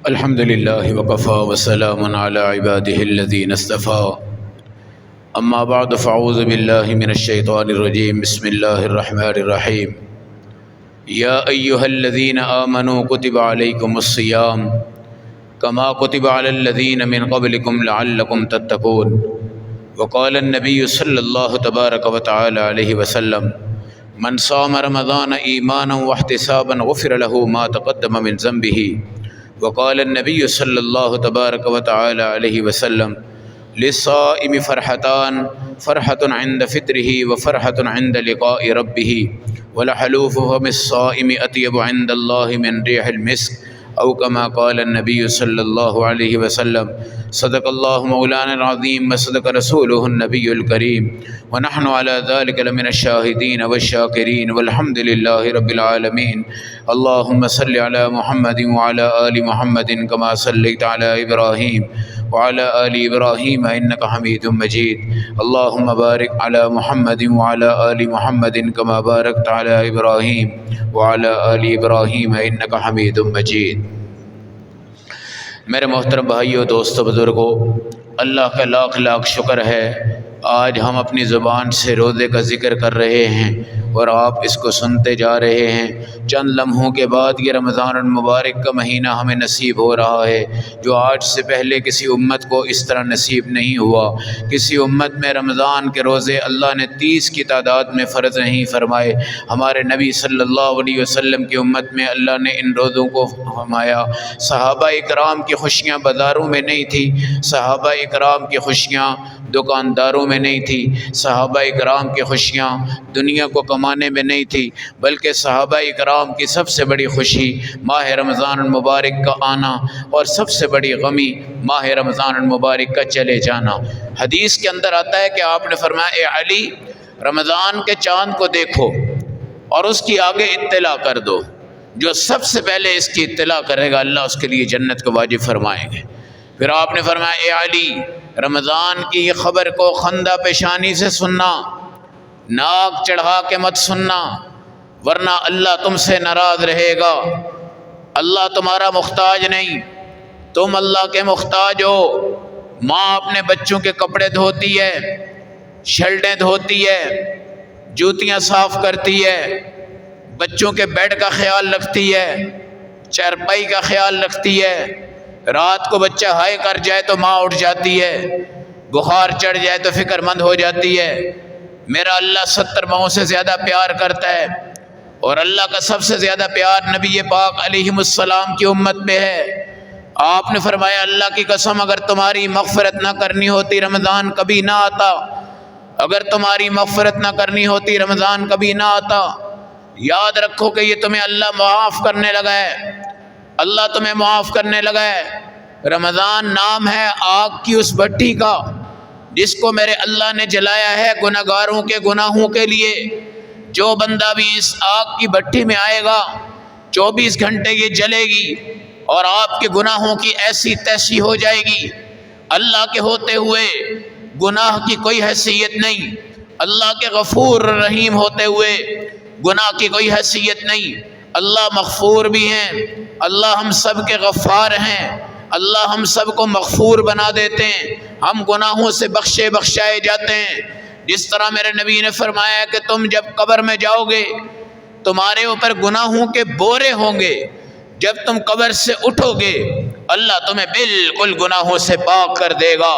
الحمد لله وكفى وسلام على عباده الذين اصطفى اما بعد فاعوذ بالله من الشيطان الرجيم بسم الله الرحمن الرحيم يا ايها الذين آمنوا كتب عليكم الصيام كما كتب على الذين من قبلكم لعلكم تتقون وقال النبي صلى الله تبارك وتعالى عليه وسلم من صام رمضان ایمانا واحتسابا غفر له ما تقدم من ذنبه وقال النبي صلى الله تبارك وتعالى عليه وسلم للصائم فرحتان فرحة عند فطره وفرحة عند لقاء ربه ولحلوف فم الصائم أطيب عند الله من ريح المسك أو كما قال النبي صلى الله عليه وسلم صدق الله مولانا العظيم وصدق رسوله النبي الكريم ونحن على ذلك لمن الشاهدين والشاكرين والحمد لله رب العالمين اللهم صل على محمد وعلى آل محمد كما صليت على إبراهيم وعلى آل إبراهيم إنك حميد مجيد اللهم بارك على محمد وعلى آل محمد كما باركت على إبراهيم وعلى آل إبراهيم إنك حميد مجيد۔ میرے محترم بھائیوں، دوستوں، بزرگوں، اللہ کا لاکھ لاکھ شکر ہے آج ہم اپنی زبان سے روزے کا ذکر کر رہے ہیں اور آپ اس کو سنتے جا رہے ہیں۔ چند لمحوں کے بعد یہ رمضان المبارک کا مہینہ ہمیں نصیب ہو رہا ہے جو آج سے پہلے کسی امت کو اس طرح نصیب نہیں ہوا۔ کسی امت میں رمضان کے روزے اللہ نے 30 کی تعداد میں فرض نہیں فرمائے۔ ہمارے نبی صلی اللہ علیہ وسلم کی امت میں اللہ نے ان روزوں کو فرمایا۔ صحابہ اکرام کی خوشیاں بازاروں میں نہیں تھی، صحابہ اکرام کی خوشیاں دکانداروں میں نہیں تھی، صحابہ اکرام کی خوشیاں دنیا کو کمانے میں نہیں تھی، بلکہ صحابہ اکرام کی سب سے بڑی خوشی ماہ رمضان المبارک کا آنا اور سب سے بڑی غمی ماہ رمضان المبارک کا چلے جانا۔ حدیث کے اندر آتا ہے کہ آپ نے فرمایا اے علی، رمضان کے چاند کو دیکھو اور اس کی آگے اطلاع کر دو، جو سب سے پہلے اس کی اطلاع کرے گا اللہ اس کے لیے جنت کو واجب فرمائیں گے۔ پھر آپ نے فرمایا اے علی، رمضان کی یہ خبر کو خندہ پیشانی سے سننا، ناک چڑھا کے مت سننا، ورنہ اللہ تم سے ناراض رہے گا۔ اللہ تمہارا محتاج نہیں، تم اللہ کے محتاج ہو۔ ماں اپنے بچوں کے کپڑے دھوتی ہے، شرٹیں دھوتی ہے، جوتیاں صاف کرتی ہے، بچوں کے بیڈ کا خیال رکھتی ہے، چارپائی کا خیال رکھتی ہے۔ رات کو بچہ ہائے کر جائے تو ماں اٹھ جاتی ہے، بخار چڑھ جائے تو فکر مند ہو جاتی ہے۔ میرا اللہ 70 ماؤں سے زیادہ پیار کرتا ہے، اور اللہ کا سب سے زیادہ پیار نبی پاک علیہ السلام کی امت میں ہے۔ آپ نے فرمایا اللہ کی قسم، اگر تمہاری مغفرت نہ کرنی ہوتی رمضان کبھی نہ آتا، اگر تمہاری مغفرت نہ کرنی ہوتی رمضان کبھی نہ آتا۔ یاد رکھو کہ یہ تمہیں اللہ معاف کرنے لگا ہے، اللہ تمہیں معاف کرنے لگا ہے۔ رمضان نام ہے آگ کی اس بھٹی کا جس کو میرے اللہ نے جلایا ہے گناہگاروں کے گناہوں کے لیے۔ جو بندہ بھی اس آگ کی بھٹی میں آئے گا 24 گھنٹے یہ جلے گی اور آپ کے گناہوں کی ایسی تیسی ہو جائے گی۔ اللہ کے ہوتے ہوئے گناہ کی کوئی حیثیت نہیں، اللہ کے غفور رحیم ہوتے ہوئے گناہ کی کوئی حیثیت نہیں۔ اللہ مغفور بھی ہیں، اللہ ہم سب کے غفار ہیں، اللہ ہم سب کو مغفور بنا دیتے ہیں، ہم گناہوں سے بخشائے جاتے ہیں۔ جس طرح میرے نبی نے فرمایا کہ تم جب قبر میں جاؤ گے تمہارے اوپر گناہوں کے بورے ہوں گے، جب تم قبر سے اٹھو گے اللہ تمہیں بالکل گناہوں سے پاک کر دے گا،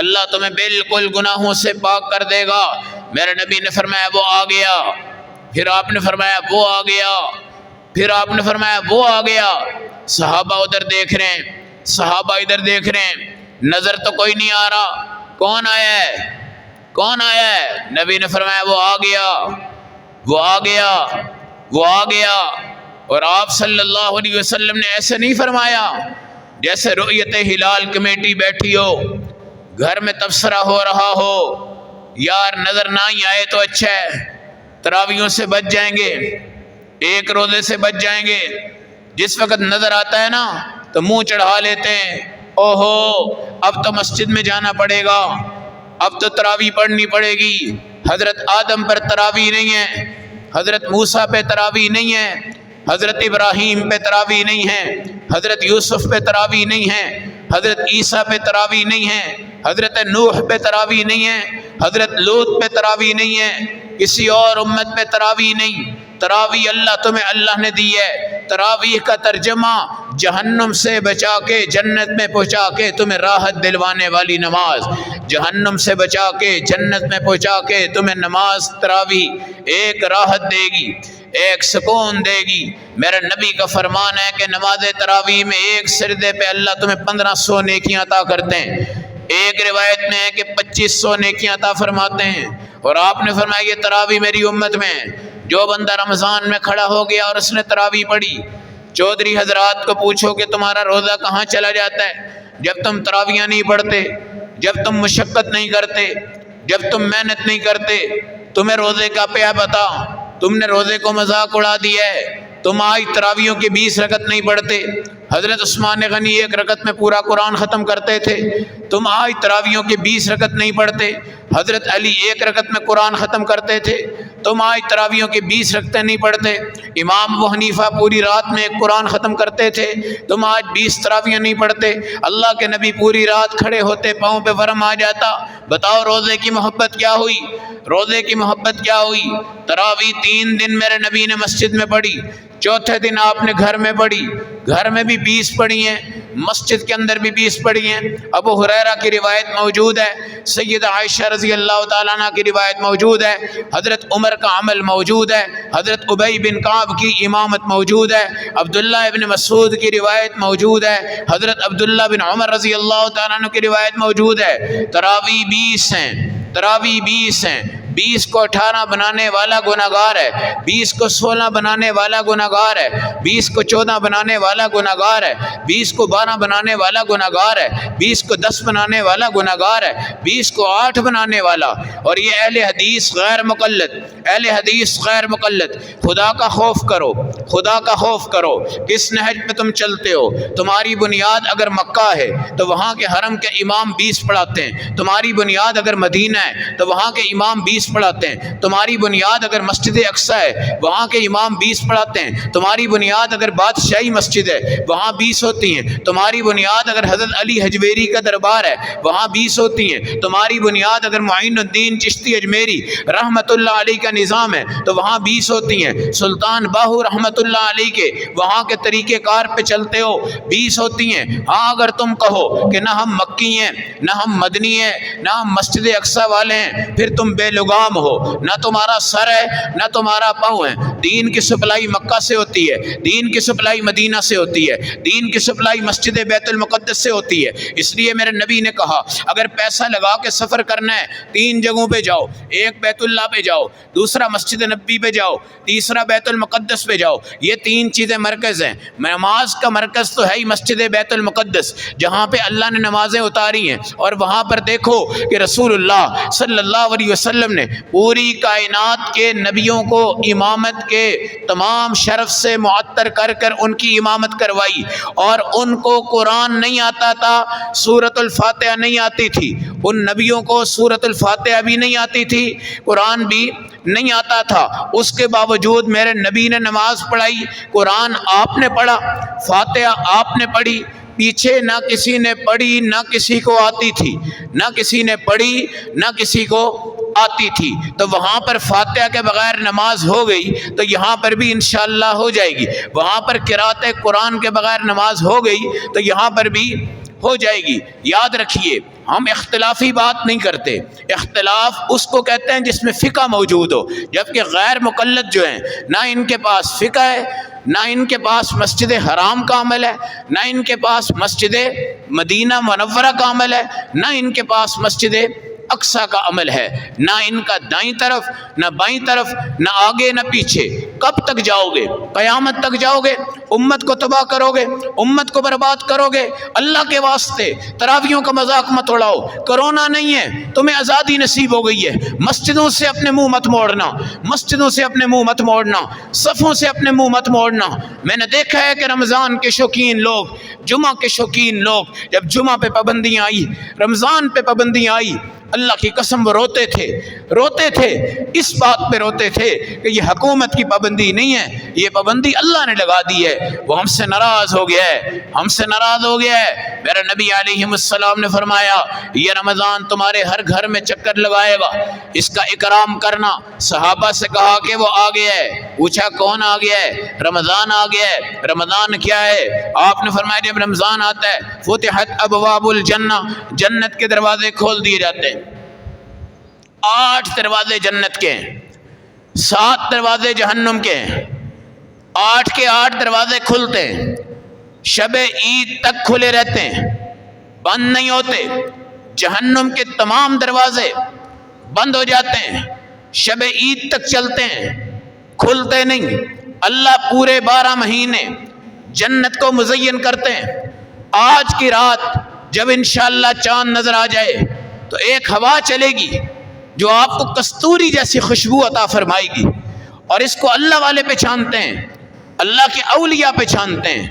اللہ تمہیں بالکل گناہوں سے پاک کر دے گا۔ میرے نبی نے فرمایا وہ آ گیا، پھر آپ نے فرمایا وہ آ گیا، پھر آپ نے فرمایا وہ آ گیا۔ صحابہ ادھر دیکھ رہے ہیں، صحابہ ادھر دیکھ رہے ہیں، نظر تو کوئی نہیں آ رہا، کون آیا ہے، کون آیا ہے؟ نبی نے فرمایا وہ آ گیا، وہ آ گیا، وہ آ گیا۔ اور آپ صلی اللہ علیہ وسلم نے ایسے نہیں فرمایا جیسے رؤیت ہلال کمیٹی بیٹھی ہو، گھر میں تبصرہ ہو رہا ہو، یار نظر نہ ہی آئے تو اچھا ہے، تراویحوں سے بچ جائیں گے، ایک روزے سے بچ جائیں گے۔ جس وقت نظر آتا ہے نا تو منہ چڑھا لیتے ہیں، اوہو اب تو مسجد میں جانا پڑے گا، اب تو تراویح پڑھنی پڑے گی۔ حضرت آدم پر تراویح نہیں ہے، حضرت موسیٰ پہ تراویح نہیں ہے، حضرت ابراہیم پہ تراویح نہیں ہے، حضرت یوسف پہ تراویح نہیں ہے، حضرت عیسیٰ پہ تراویح نہیں ہے، حضرت نوح پہ تراویح نہیں ہے، حضرت لوط پہ تراویح نہیں ہے، کسی اور امت پہ تراویح نہیں۔ تراویح اللہ نے دی ہے۔ تراویح کا ترجمہ جہنم سے بچا کے جنت میں پہنچا کے تمہیں راحت دلوانے والی نماز، جہنم سے بچا کے جنت میں پہنچا کے تمہیں نماز تراویح ایک راحت دے گی، ایک سکون دے گی۔ میرے نبی کا فرمان ہے کہ نماز تراویح میں ایک سجدے پہ اللہ تمہیں 1500 نیکیاں عطا کرتے ہیں۔ ایک روایت میں ہے کہ 2500 نیکیاں عطا فرماتے ہیں۔ اور آپ نے فرمایا یہ تراویح میری امت میں ہے۔ جو بندہ رمضان میں کھڑا ہو گیا اور اس نے تراویح پڑھی، چودھری حضرات کو پوچھو کہ تمہارا روزہ کہاں چلا جاتا ہے جب تم تراویحاں نہیں پڑھتے، جب تم مشقت نہیں کرتے، جب تم محنت نہیں کرتے؟ تمہیں روزے کا کیا پتا؟ تم نے روزے کو مذاق اڑا دیا ہے۔ تم آج تراویحوں کی 20 رکعت نہیں پڑھتے، حضرت عثمان غنی 1 رکعت میں پورا قرآن ختم کرتے تھے، تم آج تراویحوں کی 20 رکعت نہیں پڑھتے، حضرت علی 1 رکعت میں قرآن ختم کرتے تھے، تم آج تراویحوں کی 20 رکعتیں نہیں پڑھتے، امام ابو حنیفہ پوری رات میں 1 قرآن ختم کرتے تھے، تم آج 20 تراویحیں نہیں پڑھتے، اللہ کے نبی پوری رات کھڑے ہوتے پاؤں پہ ورم آ جاتا۔ بتاؤ روزے کی محبت کیا ہوئی؟ روزے کی محبت کیا ہوئی؟ تراویح 3 دن میرے نبی نے مسجد میں پڑھی، چوتھے دن آپ نے گھر میں پڑھی، گھر میں بھی 20 پڑھی ہیں، مسجد کے اندر بھی 20 پڑھی ہیں۔ ابو ہریرہ کی روایت موجود ہے، سیدہ عائشہ رضی اللہ تعالیٰ عنہ کی روایت موجود ہے، حضرت عمر کا عمل موجود ہے، حضرت ابی بن کعب کی امامت موجود ہے، عبداللہ ابن مسعود کی روایت موجود ہے، حضرت عبداللہ بن عمر رضی اللہ تعالیٰ عنہ کی روایت موجود ہے۔ تراویح 20 ہیں، تراویح 20 ہیں۔ 20 کو 18 بنانے والا گناہگار ہے، 20 کو 16 بنانے والا گناہگار ہے، 20 کو 14 بنانے والا گناہگار ہے، 20 کو 12 بنانے والا گناہگار ہے، 20 کو 10 بنانے والا گناہگار ہے، 20 کو 8 بنانے والا۔ اور یہ اہل حدیث غیر مقلد، اہل حدیث غیر مقلد۔ خدا کا خوف کرو، خدا کا خوف کرو۔ کس نہج پہ تم چلتے ہو؟ تمہاری بنیاد اگر مکہ ہے تو وہاں کے حرم کے امام 20 پڑھاتے ہیں، تمہاری بنیاد اگر مدینہ ہے تو وہاں کے امام 20 پڑھاتے ہیں، تمہاری بنیاد اگر مسجد اقصی ہے وہاں کے امام 20 پڑھاتے ہیں، تمہاری بنیاد اگر بادشاہی مسجد ہے وہاں 20 ہوتی ہیں، تمہاری بنیاد اگر حضرت علی حجویری کا دربار ہے وہاں 20 ہوتی ہیں، تمہاری بنیاد اگر معین الدین چشتی اجمیری رحمت اللہ علیہ کا نظام ہے تو وہاں 20 ہوتی ہیں، سلطان باہو رحمت اللہ علیہ کے وہاں کے طریقہ کار پہ چلتے ہو 20 ہوتی ہیں۔ ہاں اگر تم کہو کہ نہ ہم مکی ہیں، نہ ہم مدنی ہیں، نہ ہم مسجد اقصی والے ہیں، پھر تم بے لگام ہو، نہ تمہارا سر ہے نہ تمہارا پاؤں ہے۔ دین کی سپلائی مکہ سے ہوتی ہے، دین کی سپلائی مدینہ سے ہوتی ہے، دین کی سپلائی مسجد بیت المقدس سے ہوتی ہے۔ اس لیے میرے نبی نے کہا اگر پیسہ لگا کے سفر کرنا ہے 3 جگہوں پہ جاؤ، ایک بیت اللہ پہ جاؤ، دوسرا مسجد نبی پہ جاؤ، تیسرا بیت المقدس پہ جاؤ۔ یہ 3 چیزیں مرکز ہیں۔ نماز کا مرکز تو ہے ہی مسجد بیت المقدس جہاں پہ اللہ نے نمازیں اتاری ہیں، اور وہاں پر دیکھو کہ رسول اللہ صلی اللہ علیہ وسلم نے پوری کائنات کے نبیوں کو امامت کے تمام شرف سے معطر کر کر ان کی امامت کروائی، اور ان کو قرآن نہیں آتا تھا، سورۃ الفاتحہ نہیں آتی تھی، ان نبیوں کو سورۃ الفاتحہ بھی نہیں آتی تھی، قرآن بھی نہیں آتا تھا، اس کے باوجود میرے نبی نے نماز پڑھائی، قرآن آپ نے پڑھا، فاتحہ آپ نے پڑھی، پیچھے نہ کسی نے پڑھی نہ کسی کو آتی تھی، نہ کسی نے پڑھی نہ کسی کو آتی تھی۔ تو وہاں پر فاتحہ کے بغیر نماز ہو گئی تو یہاں پر بھی انشاءاللہ ہو جائے گی، وہاں پر قرات قرآن کے بغیر نماز ہو گئی تو یہاں پر بھی ہو جائے گی۔ یاد رکھیے ہم اختلافی بات نہیں کرتے، اختلاف اس کو کہتے ہیں جس میں فقہ موجود ہو، جبکہ غیر مقلد جو ہیں نہ ان کے پاس فقہ ہے، نہ ان کے پاس مسجد حرام کا عمل ہے، نہ ان کے پاس مسجد مدینہ منورہ کا عمل ہے، نہ ان کے پاس مسجد اقصی کا عمل ہے، نہ ان کا دائیں طرف نہ بائیں طرف، نہ آگے نہ پیچھے۔ کب تک جاؤ گے؟ قیامت تک جاؤ گے؟ امت کو تباہ کرو گے، امت کو برباد کرو گے۔ اللہ کے واسطے تراویحوں کا مذاق مت اڑاؤ۔ کرونا نہیں ہے، تمہیں آزادی نصیب ہو گئی ہے، مسجدوں سے اپنے منہ مت موڑنا، مسجدوں سے اپنے منہ مت موڑنا، صفوں سے اپنے منہ مت موڑنا۔ میں نے دیکھا ہے کہ رمضان کے شوقین لوگ، جمعہ کے شوقین لوگ، جب جمعہ پہ پابندیاں آئی، رمضان پہ پابندیاں آئی، اللہ کی قسم وہ روتے تھے، اس بات پہ روتے تھے کہ یہ حکومت کی پابندی نہیں ہے، یہ پابندی اللہ نے لگا دی ہے، وہ ہم سے ناراض ہو گیا ہے، میرے نبی علیہ السلام نے فرمایا یہ رمضان تمہارے ہر گھر میں چکر لگائے گا، اس کا اکرام کرنا۔ صحابہ سے کہا کہ وہ آ گیا ہے، پوچھا کون آ گیا ہے؟ رمضان آ گیا ہے۔ رمضان کیا ہے؟ آپ نے فرمایا جب رمضان آتا ہے فتحت ابواب الجنہ، جنت کے دروازے کھول دیے جاتے ہیں۔ 8 دروازے جنت کے ہیں، 7 دروازے جہنم کے ہیں، 8 کے 8 دروازے کھلتے ہیں، شب عید تک کھلے رہتے ہیں، بند نہیں ہوتے۔ جہنم کے تمام دروازے بند ہو جاتے ہیں، شب عید تک چلتے ہیں، کھلتے نہیں۔ اللہ پورے 12 مہینے جنت کو مزین کرتے ہیں۔ آج کی رات جب انشاءاللہ چاند نظر آ جائے تو ایک ہوا چلے گی جو آپ کو کستوری جیسی خوشبو عطا فرمائے گی، اور اس کو اللہ والے پہچانتے ہیں، اللہ کے اولیاء پہچانتے ہیں،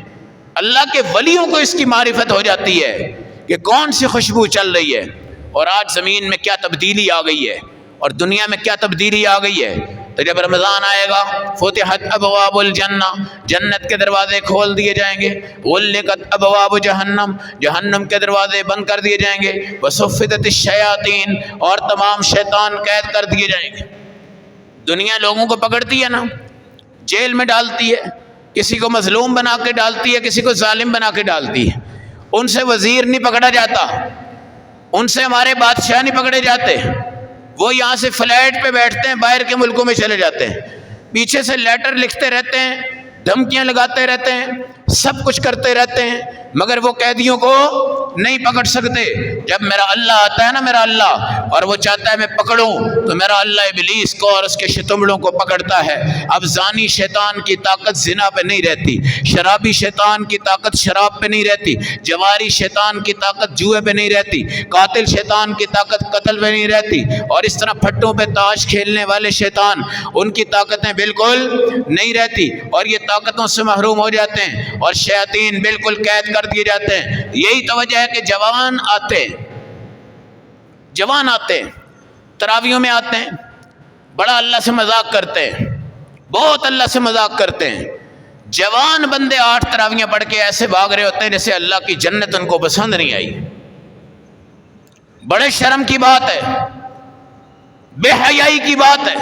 اللہ کے ولیوں کو اس کی معرفت ہو جاتی ہے کہ کون سی خوشبو چل رہی ہے۔ اور آج زمین میں کیا تبدیلی آ گئی ہے اور دنیا میں کیا تبدیلی آ گئی ہے۔ تو جب رمضان آئے گا فتحت ابواب الجنہ، جنت کے دروازے کھول دیے جائیں گے، غلقت ابواب جہنم، جہنم کے دروازے بند کر دیے جائیں گے، وصفدت الشیاطین، اور تمام شیطان قید کر دیے جائیں گے۔ دنیا لوگوں کو پکڑتی ہے نا، جیل میں ڈالتی ہے، کسی کو مظلوم بنا کے ڈالتی ہے، کسی کو ظالم بنا کے ڈالتی ہے۔ ان سے وزیر نہیں پکڑا جاتا، ان سے ہمارے بادشاہ نہیں پکڑے جاتے، وہ یہاں سے فلائٹ پہ بیٹھتے ہیں، باہر کے ملکوں میں چلے جاتے ہیں، پیچھے سے لیٹر لکھتے رہتے ہیں، دھمکیاں لگاتے رہتے ہیں، سب کچھ کرتے رہتے ہیں، مگر وہ قیدیوں کو نہیں پکڑ سکتے۔ جب میرا اللہ آتا ہے نا، میرا اللہ، اور وہ چاہتا ہے میں پکڑوں، تو میرا اللہ ابلیس کو اور اس کے شتمڑوں کو پکڑتا ہے۔ اب زانی شیطان کی طاقت زنا پہ نہیں رہتی، شرابی شیطان کی طاقت شراب پہ نہیں رہتی، جواری شیطان کی طاقت جوئے پہ نہیں رہتی، قاتل شیطان کی طاقت قتل پہ نہیں رہتی، اور اس طرح پھٹوں پہ تاش کھیلنے والے شیطان، ان کی طاقتیں بالکل نہیں رہتی، اور یہ طاقتوں سے محروم ہو جاتے ہیں، اور شیاطین بالکل قید کر دیے جاتے ہیں۔ یہی تو وجہ ہے کہ جوان آتے ہیں، تراویحوں میں آتے ہیں، بڑا اللہ سے مذاق کرتے ہیں، بہت اللہ سے مذاق کرتے ہیں۔ جوان بندے 8 تراویحیں پڑھ کے ایسے بھاگ رہے ہوتے ہیں جیسے اللہ کی جنت ان کو پسند نہیں آئی۔ بڑے شرم کی بات ہے، بے حیائی کی بات ہے،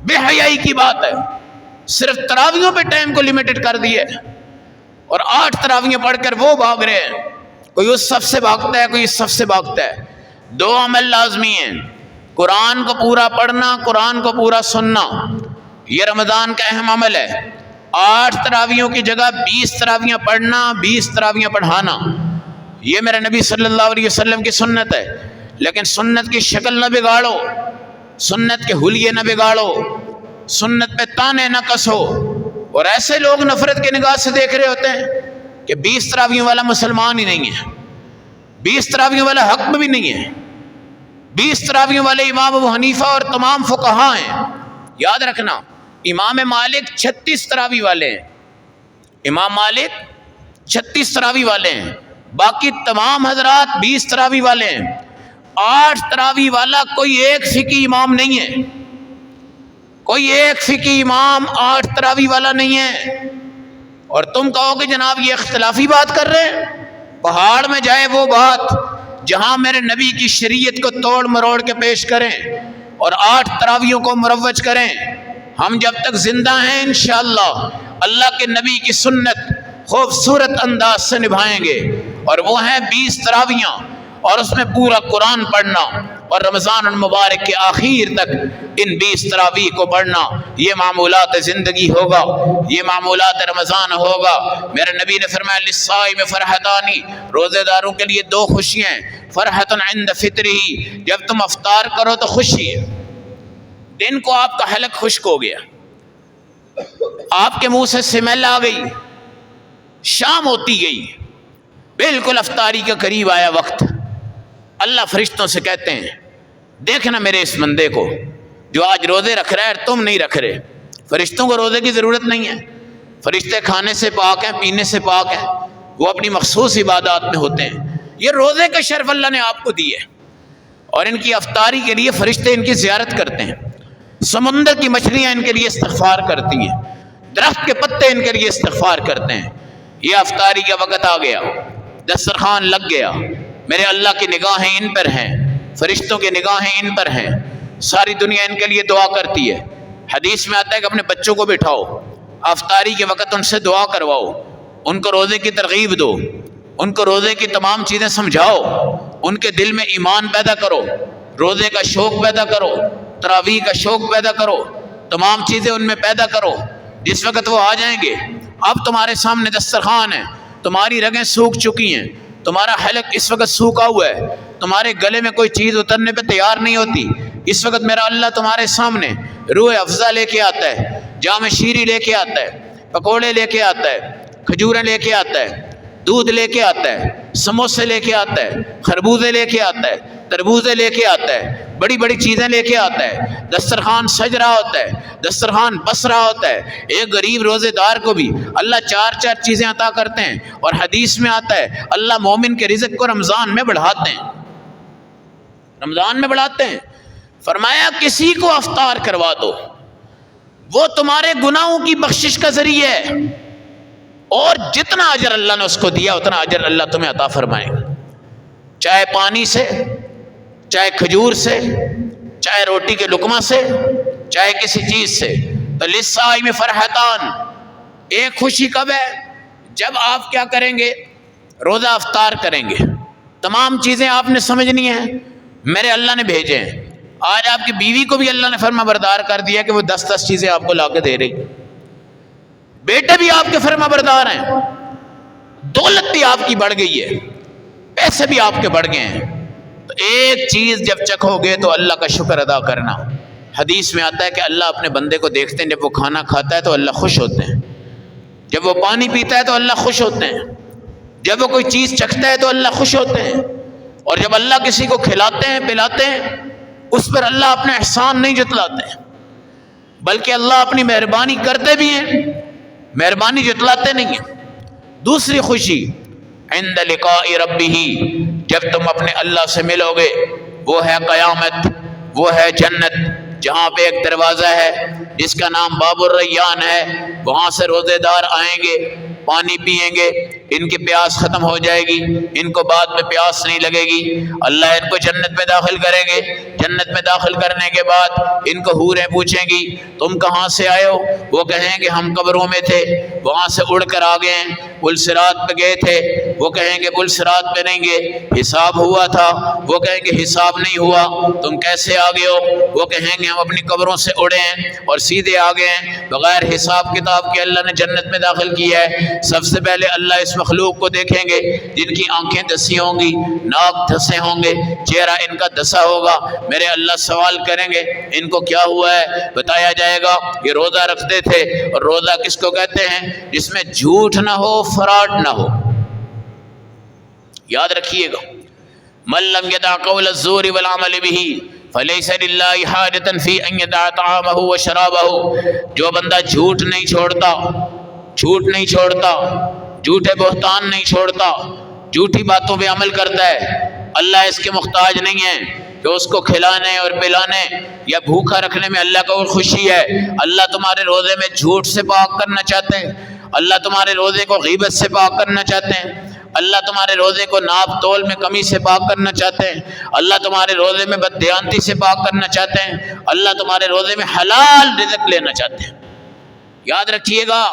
بے حیائی کی بات ہے۔ صرف تراویحوں پہ ٹائم کو لمیٹڈ کر دیے، اور 8 تراویحیں پڑھ کر وہ بھاگ رہے ہیں، کوئی اس صف سے بھاگتا ہے، کوئی اس صف سے بھاگتا ہے۔ 2 عمل لازمی ہیں، قرآن کو پورا پڑھنا، قرآن کو پورا سننا، یہ رمضان کا اہم عمل ہے۔ 8 تراویحوں کی جگہ 20 تراویحیں پڑھنا، 20 تراویحیں پڑھانا، یہ میرے نبی صلی اللہ علیہ وسلم کی سنت ہے۔ لیکن سنت کی شکل نہ بگاڑو، سنت کے حلیے نہ بگاڑو، سنت پہ تانے نہ کسو، اور ایسے لوگ نفرت کی نگاہ سے دیکھ رہے ہوتے ہیں کہ 20 تراویحوں والا مسلمان ہی نہیں ہے، 20 تراویحوں والا حق میں بھی نہیں ہے، 20 تراویحوں والے امام ابو حنیفہ اور تمام فقہاء ہیں۔ یاد رکھنا، امام مالک 36 تراویح والے ہیں، امام مالک 36 تراویح والے ہیں، باقی تمام حضرات 20 تراویح والے ہیں۔ 8 تراویح والا کوئی ایک فقی امام نہیں ہے، کوئی ایک فقی امام 8 تراویح والا نہیں ہے۔ اور تم کہو کہ جناب یہ اختلافی بات کر رہے ہیں، پہاڑ میں جائے وہ بات جہاں میرے نبی کی شریعت کو توڑ مروڑ کے پیش کریں اور 8 تراویحوں کو مروج کریں۔ ہم جب تک زندہ ہیں انشاءاللہ اللہ کے نبی کی سنت خوبصورت انداز سے نبھائیں گے، اور وہ ہیں 20 تراویحاں، اور اس میں پورا قرآن پڑھنا، اور رمضان المبارک کے آخر تک ان 20 تراویح کو پڑھنا۔ یہ معمولات زندگی ہوگا، یہ معمولات رمضان ہوگا۔ میرے نبی نے فرمایا للصائم فرحتانی، روزے داروں کے لیے 2 خوشیاں ہیں، فرحت عند فطرہ، جب تم افطار کرو تو خوشی ہے، دن کو آپ کا حلق خشک ہو گیا، آپ کے منہ سے سمیل آ گئی، شام ہوتی گئی، بالکل افطاری کے قریب آیا وقت، اللہ فرشتوں سے کہتے ہیں دیکھنا میرے اس بندے کو جو آج روزے رکھ رہا ہے اور تم نہیں رکھ رہے۔ فرشتوں کو روزے کی ضرورت نہیں ہے، فرشتے کھانے سے پاک ہیں، پینے سے پاک ہیں، وہ اپنی مخصوص عبادات میں ہوتے ہیں۔ یہ روزے کا شرف اللہ نے آپ کو دی ہے، اور ان کی افطاری کے لیے فرشتے ان کی زیارت کرتے ہیں، سمندر کی مچھلیاں ان کے لیے استغفار کرتی ہیں، درخت کے پتے ان کے لیے استغفار کرتے ہیں۔ یہ افطاری کا وقت آ گیا، دسترخوان لگ گیا، میرے اللہ کی نگاہیں ان پر ہیں، فرشتوں کی نگاہیں ان پر ہیں، ساری دنیا ان کے لیے دعا کرتی ہے۔ حدیث میں آتا ہے کہ اپنے بچوں کو بٹھاؤ، افطاری کے وقت ان سے دعا کرواؤ، ان کو روزے کی ترغیب دو، ان کو روزے کی تمام چیزیں سمجھاؤ، ان کے دل میں ایمان پیدا کرو، روزے کا شوق پیدا کرو، تراویح کا شوق پیدا کرو، تمام چیزیں ان میں پیدا کرو۔ جس وقت وہ آ جائیں گے، اب تمہارے سامنے دسترخوان ہے، تمہاری رگیں سوکھ چکی ہیں، تمہارا حلق اس وقت سوکھا ہوا ہے، تمہارے گلے میں کوئی چیز اترنے پہ تیار نہیں ہوتی، اس وقت میرا اللہ تمہارے سامنے روح افزا لے کے آتا ہے، جام شیری لے کے آتا ہے، پکوڑے لے کے آتا ہے، کھجوریں لے کے آتا ہے، دودھ لے کے آتا ہے، سموسے لے کے آتا ہے، خربوزے لے کے آتا ہے، تربوزے لے کے آتا ہے، بڑی بڑی چیزیں لے کے آتا ہے، دسترخوان سج رہا ہوتا ہے، دسترخوان بس رہا ہوتا ہے۔ ایک غریب روزے دار کو بھی اللہ چار چار چیزیں عطا کرتے ہیں، اور حدیث میں آتا ہے اللہ مومن کے رزق کو رمضان میں بڑھاتے ہیں، رمضان میں بڑھاتے ہیں۔ فرمایا کسی کو افطار کروا دو، وہ تمہارے گناہوں کی بخشش کا ذریعہ ہے، اور جتنا اجر اللہ نے اس کو دیا اتنا اجر اللہ تمہیں عطا فرمائے گا، چاہے پانی سے، چاہے کھجور سے، چاہے روٹی کے لقمہ سے، چاہے کسی چیز سے۔ تو للصائم فرحتان، ایک خوشی کب ہے؟ جب آپ کیا کریں گے؟ روزہ افطار کریں گے، تمام چیزیں آپ نے سمجھنی ہیں، میرے اللہ نے بھیجے ہیں۔ آج آپ کی بیوی کو بھی اللہ نے فرما بردار کر دیا کہ وہ 10 چیزیں آپ کو لا کے دے رہی، بیٹے بھی آپ کے فرما بردار ہیں، دولت بھی آپ کی بڑھ گئی ہے، پیسے بھی آپ کے بڑھ گئے ہیں۔ تو ایک چیز جب چکھو گے تو اللہ کا شکر ادا کرنا۔ حدیث میں آتا ہے کہ اللہ اپنے بندے کو دیکھتے ہیں، جب وہ کھانا کھاتا ہے تو اللہ خوش ہوتے ہیں، جب وہ پانی پیتا ہے تو اللہ خوش ہوتے ہیں، جب وہ کوئی چیز چکھتا ہے تو اللہ خوش ہوتے ہیں، اور جب اللہ کسی کو کھلاتے ہیں پلاتے ہیں اس پر اللہ اپنا احسان نہیں جتلاتے ہیں، بلکہ اللہ اپنی مہربانی کرتے بھی ہیں، مہربانی جتلاتے نہیں ہیں۔ دوسری خوشی عند لقاء ربہ، جب تم اپنے اللہ سے ملو گے، وہ ہے قیامت، وہ ہے جنت، جہاں پہ ایک دروازہ ہے جس کا نام باب الریان ہے، وہاں سے روزے دار آئیں گے، پانی پئیں گے، ان کی پیاس ختم ہو جائے گی، ان کو بعد میں پیاس نہیں لگے گی، اللہ ان کو جنت میں داخل کریں گے۔ جنت میں داخل کرنے کے بعد ان کو حوریں پوچھیں گی تم کہاں سے آئے ہو؟ وہ کہیں گے ہم قبروں میں تھے، وہاں سے اڑ کر آ گئے ہیں، پل صراط پہ گئے تھے، وہ کہیں گے پل صراط پہ نہیں گئے، حساب ہوا تھا، وہ کہیں گے حساب نہیں ہوا، تم کیسے آ گئے ہو؟ وہ کہیں گے ہم اپنی قبروں سے اڑے ہیں اور سیدھے آ گئے ہیں، بغیر حساب کتاب کے اللہ نے جنت میں داخل کیا ہے۔ سب سے پہلے اللہ اس مخلوق کو دیکھیں گے جن کی آنکھیں دسی ہوں گی، ناک دھسے ہوں گے، چہرہ ان کا دسا ہوگا، میرے اللہ سوال کریں گے ان کو کیا ہوا ہے؟ بتایا جائے گا یہ روزہ رکھتے تھے، اور روزہ کس کو کہتے ہیں؟ جس میں جھوٹ نہ ہو، فراڈ نہ ہو۔ یاد رکھیے گا، من لم يدع قول الزور والعمل به فليس لله حاجة في ان يدع طعامه وشرابه، جو بندہ جھوٹ نہیں چھوڑتا، جھوٹ نہیں چھوڑتا، جھوٹے بہتان نہیں چھوڑتا، جھوٹی باتوں پہ عمل کرتا ہے، اللہ اس کے محتاج نہیں ہے کہ اس کو کھلانے اور پلانے یا بھوکا رکھنے میں اللہ کو خوشی ہے۔ اللہ تمہارے روزے میں جھوٹ سے پاک کرنا چاہتے ہیں، اللہ تمہارے روزے کو غیبت سے پاک کرنا چاہتے ہیں، اللہ تمہارے روزے کو ناپ تول میں کمی سے پاک کرنا چاہتے ہیں، اللہ تمہارے روزے میں بددیانتی سے پاک کرنا چاہتے ہیں، اللہ تمہارے روزے میں حلال رزق لینا چاہتے ہیں۔ یاد رکھیے گا،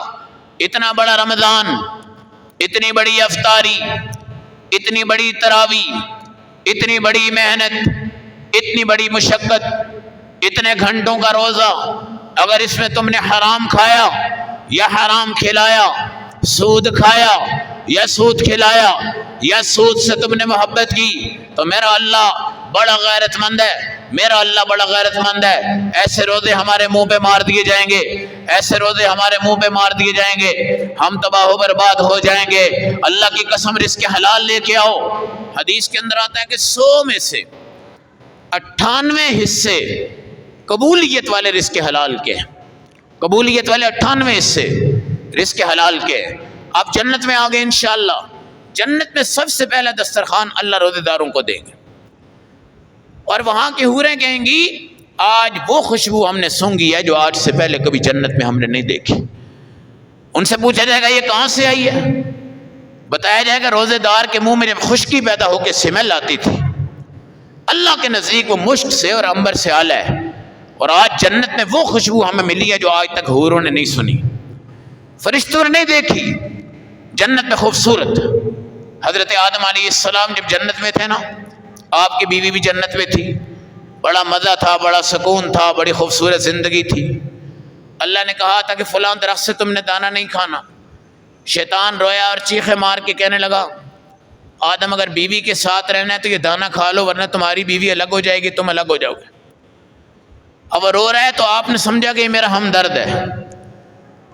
اتنا بڑا رمضان، اتنی بڑی افطاری، اتنی بڑی تراویح، اتنی بڑی محنت، اتنی بڑی مشقت، اتنے گھنٹوں کا روزہ، اگر اس میں تم نے حرام کھایا یا حرام کھلایا، سود کھایا یا سود کھلایا، یا سود سے تم نے محبت کی، تو میرا اللہ بڑا غیرت مند ہے، میرا اللہ بڑا غیرت مند ہے، ایسے روزے ہمارے منہ پہ مار دیے جائیں گے، ایسے روزے ہمارے منہ پہ مار دیے جائیں گے، ہم تباہ و برباد ہو جائیں گے۔ اللہ کی قسم رزق حلال لے کے آؤ۔ حدیث کے اندر آتا ہے کہ 100 میں سے 98 حصے قبولیت والے رزق حلال کے، قبولیت والے 98 حصے رزق حلال کے۔ آپ جنت میں آگے انشاءاللہ، جنت میں سب سے پہلا دسترخوان اللہ روزے داروں کو دیں گے، اور وہاں کی حوریں کہیں گی آج وہ خوشبو ہم نے سونگھی ہے جو آج سے پہلے کبھی جنت میں ہم نے نہیں دیکھی۔ ان سے پوچھا جائے گا یہ کہاں سے آئی ہے؟ بتایا جائے گا روزے دار کے منہ میں جب خشکی پیدا ہو کے سمیل آتی تھی، اللہ کے نزدیک وہ مشک سے اور عنبر سے اعلیٰ ہے، اور آج جنت میں وہ خوشبو ہمیں ملی ہے جو آج تک حوروں نے نہیں سنی، فرشتوں نے نہیں دیکھی۔ جنت میں خوبصورت حضرت آدم علیہ السلام جب جنت میں تھے نا، آپ کی بیوی بھی جنت میں تھی، بڑا مزہ تھا، بڑا سکون تھا، بڑی خوبصورت زندگی تھی۔ اللہ نے کہا تھا کہ فلاں درخت سے تم نے دانہ نہیں کھانا۔ شیطان رویا اور چیخے مار کے کہنے لگا آدم اگر بیوی کے ساتھ رہنا ہے تو یہ دانہ کھا لو، ورنہ تمہاری بیوی الگ ہو جائے گی، تم الگ ہو جاؤ گے۔ اب وہ رو رہا ہے تو آپ نے سمجھا کہ یہ میرا ہمدرد ہے،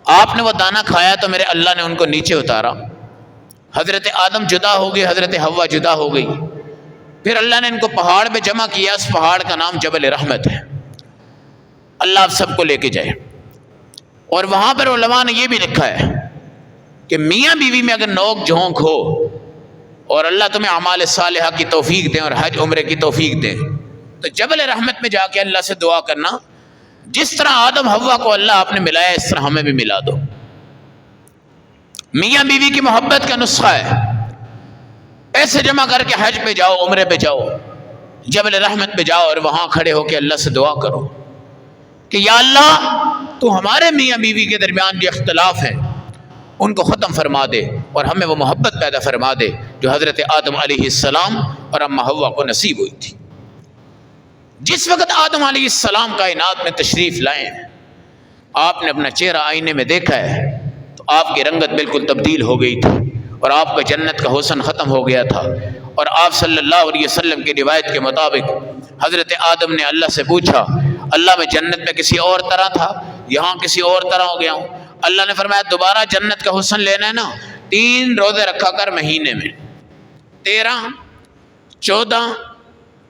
آپ نے وہ دانہ کھایا تو میرے اللہ نے ان کو نیچے اتارا، حضرت آدم جدا ہو گئی، حضرت حوا جدا ہو گئی، پھر اللہ نے ان کو پہاڑ پہ جمع کیا، اس پہاڑ کا نام جبل رحمت ہے۔ اللہ آپ سب کو لے کے جائے۔ اور وہاں پر علماء نے یہ بھی لکھا ہے کہ میاں بیوی میں اگر نوک جھونک ہو اور اللہ تمہیں اعمال صالحہ کی توفیق دیں اور حج عمرے کی توفیق دیں تو جبل رحمت میں جا کے اللہ سے دعا کرنا جس طرح آدم حوا کو اللہ آپ نے ملایا اس طرح ہمیں بھی ملا دو۔ میاں بیوی کی محبت کا نسخہ ہے، پیسے جمع کر کے حج پہ جاؤ، عمرے پہ جاؤ، جبل رحمت پہ جاؤ اور وہاں کھڑے ہو کے اللہ سے دعا کرو کہ یا اللہ تو ہمارے میاں بیوی کے درمیان جو اختلاف ہیں ان کو ختم فرما دے اور ہمیں وہ محبت پیدا فرما دے جو حضرت آدم علیہ السلام اور اماں حوا کو نصیب ہوئی تھی۔ جس وقت آدم علیہ السلام کائنات میں تشریف لائے ہیں، آپ نے اپنا چہرہ آئینے میں دیکھا ہے تو آپ کی رنگت بالکل تبدیل ہو گئی تھی اور آپ کا جنت کا حسن ختم ہو گیا تھا، اور آپ صلی اللہ علیہ وسلم کی روایت کے مطابق حضرت آدم نے اللہ سے پوچھا اللہ میں جنت میں کسی اور طرح تھا، یہاں کسی اور طرح ہو گیا ہوں۔ اللہ نے فرمایا دوبارہ جنت کا حسن لینا ہے نا 3 روزے رکھا کر مہینے میں، 13 14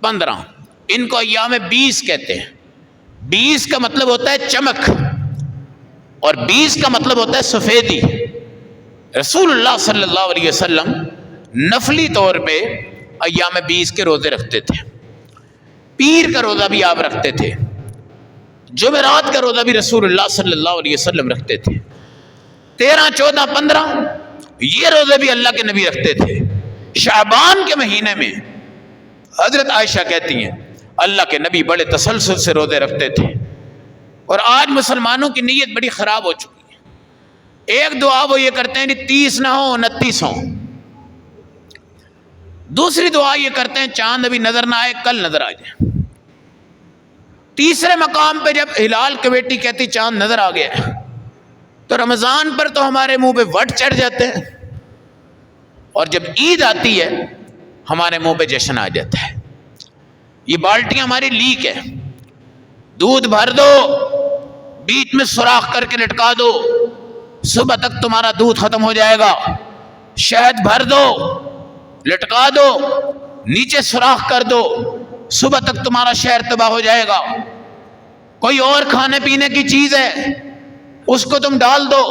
15، ان کو ایام 20 کہتے ہیں۔ 20 کا مطلب ہوتا ہے چمک اور 20 کا مطلب ہوتا ہے سفیدی۔ رسول اللہ صلی اللہ علیہ وسلم نفلی طور پہ ایام 20 کے روزے رکھتے تھے، پیر کا روزہ بھی آپ رکھتے تھے، جمعرات کا روزہ بھی رسول اللہ صلی اللہ علیہ وسلم رکھتے تھے، 13 14 15 یہ روزے بھی اللہ کے نبی رکھتے تھے۔ شعبان کے مہینے میں حضرت عائشہ کہتی ہیں اللہ کے نبی بڑے تسلسل سے روزے رکھتے تھے، اور آج مسلمانوں کی نیت بڑی خراب ہو چکی ہے۔ ایک دعا وہ یہ کرتے ہیں کہ 30 نہ ہو 29 ہو، دوسری دعا یہ کرتے ہیں چاند ابھی نظر نہ آئے کل نظر آ جائے، تیسرے مقام پہ جب ہلال کمیٹی کہتی چاند نظر آ گیا تو رمضان پر تو ہمارے منہ پہ وٹ چڑھ جاتے ہیں، اور جب عید آتی ہے ہمارے منہ پہ جشن آ جاتا ہے۔ یہ بالٹیاں ہماری لیک ہے، دودھ بھر دو بیچ میں سوراخ کر کے لٹکا دو، صبح تک تمہارا دودھ ختم ہو جائے گا، شہد بھر دو لٹکا دو نیچے سوراخ کر دو، صبح تک تمہارا شہر تباہ ہو جائے گا۔ کوئی اور کھانے پینے کی چیز ہے اس کو تم ڈال دو،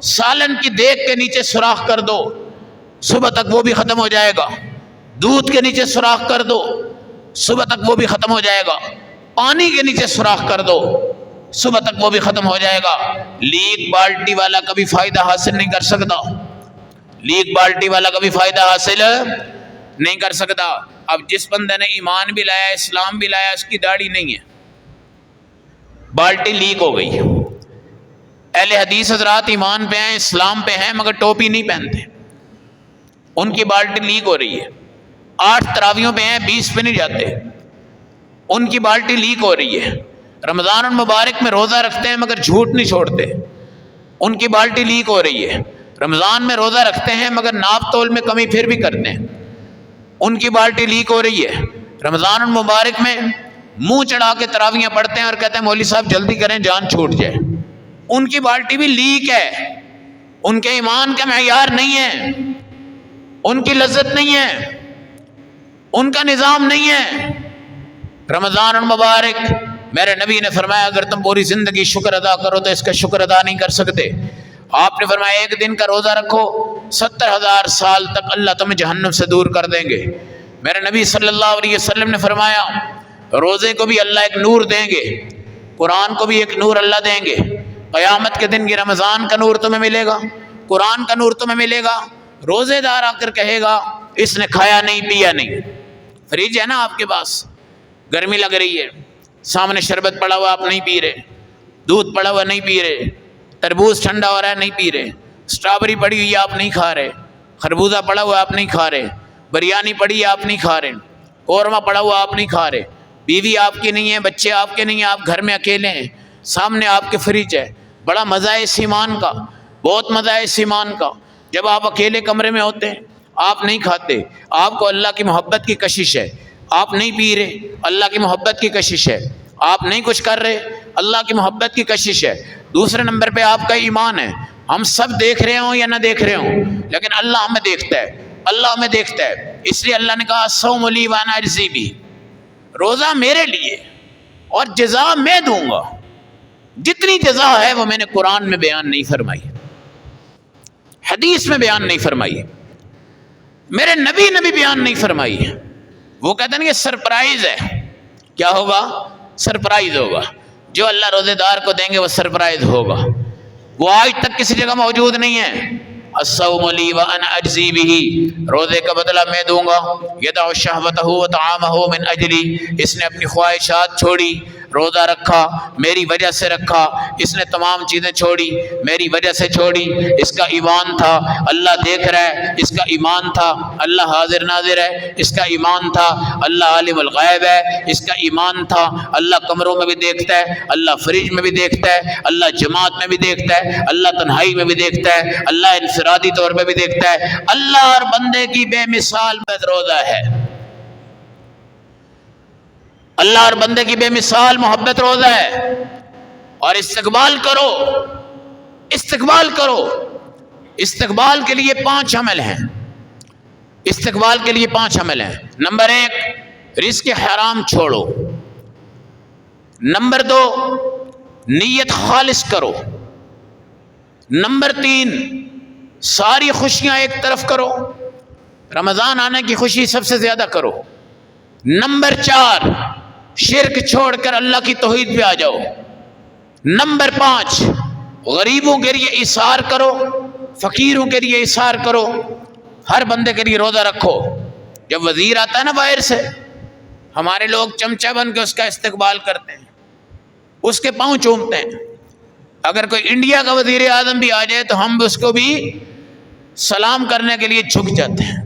سالن کی دیگ کے نیچے سوراخ کر دو، صبح تک وہ بھی ختم ہو جائے گا۔ دودھ کے نیچے سوراخ کر دو، صبح تک وہ بھی ختم ہو جائے گا۔ پانی کے نیچے سوراخ کر دو، صبح تک وہ بھی ختم ہو جائے گا۔ لیک بالٹی والا کبھی فائدہ حاصل نہیں کر سکتا، لیک بالٹی والا کبھی فائدہ حاصل نہیں کر سکتا۔ اب جس بندے نے ایمان بھی لایا اسلام بھی لایا اس کی داڑھی نہیں ہے، بالٹی لیک ہو گئی۔ اہل حدیث حضرات ایمان پہ ہیں اسلام پہ ہیں مگر ٹوپی نہیں پہنتے، ان کی بالٹی لیک ہو رہی ہے۔ 8 تراویحوں پہ ہیں 20 پہ نہیں جاتے، ان کی بالٹی لیک ہو رہی ہے۔ رمضان المبارک میں روزہ رکھتے ہیں مگر جھوٹ نہیں چھوڑتے، ان کی بالٹی لیک ہو رہی ہے۔ رمضان میں روزہ رکھتے ہیں مگر ناپ تول میں کمی پھر بھی کرتے ہیں، ان کی بالٹی لیک ہو رہی ہے۔ رمضان المبارک میں منہ چڑھا کے تراویاں پڑھتے ہیں اور کہتے ہیں مولوی صاحب جلدی کریں جان چھوٹ جائے. ان کی بالٹی بھی لیک ہے، ان کے ایمان کا معیار نہیں ہے، ان کی لذت نہیں ہے، ان کا نظام نہیں ہے. رمضان المبارک میرے نبی نے فرمایا اگر تم پوری زندگی شکر ادا کرو تو اس کا شکر ادا نہیں کر سکتے. آپ نے فرمایا ایک دن کا روزہ رکھو 70,000 سال تک اللہ تمہیں جہنم سے دور کر دیں گے. میرے نبی صلی اللہ علیہ وسلم نے فرمایا روزے کو بھی اللہ ایک نور دیں گے، قرآن کو بھی ایک نور اللہ دیں گے. قیامت کے دن کی رمضان کا نور تمہیں ملے گا، قرآن کا نور تمہیں ملے گا. روزے دار آ کر کہے گا اس نے کھایا نہیں پیا نہیں. فریج ہے نا آپ کے پاس، گرمی لگ رہی ہے، سامنے شربت پڑا ہوا آپ نہیں پی رہے، دودھ پڑا ہوا نہیں پی رہے، تربوز ٹھنڈا ہو رہا ہے نہیں پی رہے، اسٹرابری پڑی ہوئی آپ نہیں کھا رہے، خربوزہ پڑا ہوا آپ نہیں کھا رہے، بریانی پڑی ہے آپ نہیں کھا رہے، قورمہ پڑا ہوا آپ نہیں کھا رہے، بیوی آپ کی نہیں ہے، بچے آپ کے نہیں ہیں، آپ گھر میں اکیلے ہیں، سامنے آپ کے فریج ہے. بڑا مزہ ہے اس ایمان کا، بہت مزہ ہے اس ایمان کا. جب آپ اکیلے کمرے میں ہوتے ہیں آپ نہیں کھاتے، آپ کو اللہ کی محبت کی کشش ہے، آپ نہیں پی رہے اللہ کی محبت کی کشش ہے، آپ نہیں کچھ کر رہے اللہ کی محبت کی کشش ہے. دوسرے نمبر پہ آپ کا ایمان ہے. ہم سب دیکھ رہے ہوں یا نہ دیکھ رہے ہوں لیکن اللہ ہمیں دیکھتا ہے، اللہ ہمیں دیکھتا ہے. اس لیے اللہ نے کہا الصوم لی وانا اجزی بہ، روزہ میرے لیے اور جزا میں دوں گا. جتنی جزا ہے وہ میں نے قرآن میں بیان نہیں فرمائی، حدیث میں بیان نہیں فرمائی، میرے نبی نے بھی بیان نہیں فرمائی. وہ کہتے ہیں یہ سرپرائز ہے. کیا ہوگا؟ سرپرائز ہوگا. جو اللہ روزے دار کو دیں گے وہ سرپرائز ہوگا. وہ آج تک کسی جگہ موجود نہیں ہے. الصوم لی وانا اجزی بہ، روزے کا بدلہ میں دوں گا. یدع شہوتہ وطعامہ من اجلی، اس نے اپنی خواہشات چھوڑی، روزہ رکھا میری وجہ سے رکھا، اس نے تمام چیزیں چھوڑی میری وجہ سے چھوڑی. اس کا ایمان تھا اللہ دیکھ رہا ہے، اس کا ایمان تھا اللہ حاضر ناظر ہے، اس کا ایمان تھا اللہ عالم الغیب ہے، اس کا ایمان تھا اللہ کمروں میں بھی دیکھتا ہے، اللہ فریج میں بھی دیکھتا ہے، اللہ جماعت میں بھی دیکھتا ہے، اللہ تنہائی میں بھی دیکھتا ہے، اللہ انفرادی طور پہ بھی دیکھتا ہے. اللہ اور بندے کی بے مثال روزہ ہے. اللہ اور بندے کی بے مثال محبت روزہ ہے. اور استقبال کرو، استقبال کرو. استقبال کے لیے 5 عمل ہیں، استقبال کے لیے 5 عمل ہیں. نمبر 1 رزق حرام چھوڑو. نمبر 2 نیت خالص کرو. نمبر 3 ساری خوشیاں ایک طرف کرو، رمضان آنے کی خوشی سب سے زیادہ کرو. نمبر 4 شرک چھوڑ کر اللہ کی توحید پہ آ جاؤ. نمبر 5 غریبوں کے لیے ایثار کرو، فقیروں کے لیے ایثار کرو، ہر بندے کے لیے روزہ رکھو. جب وزیر آتا ہے نا باہر سے، ہمارے لوگ چمچہ بن کے اس کا استقبال کرتے ہیں، اس کے پاؤں چومتے ہیں. اگر کوئی انڈیا کا وزیر اعظم بھی آ جائے تو ہم اس کو بھی سلام کرنے کے لیے جھک جاتے ہیں.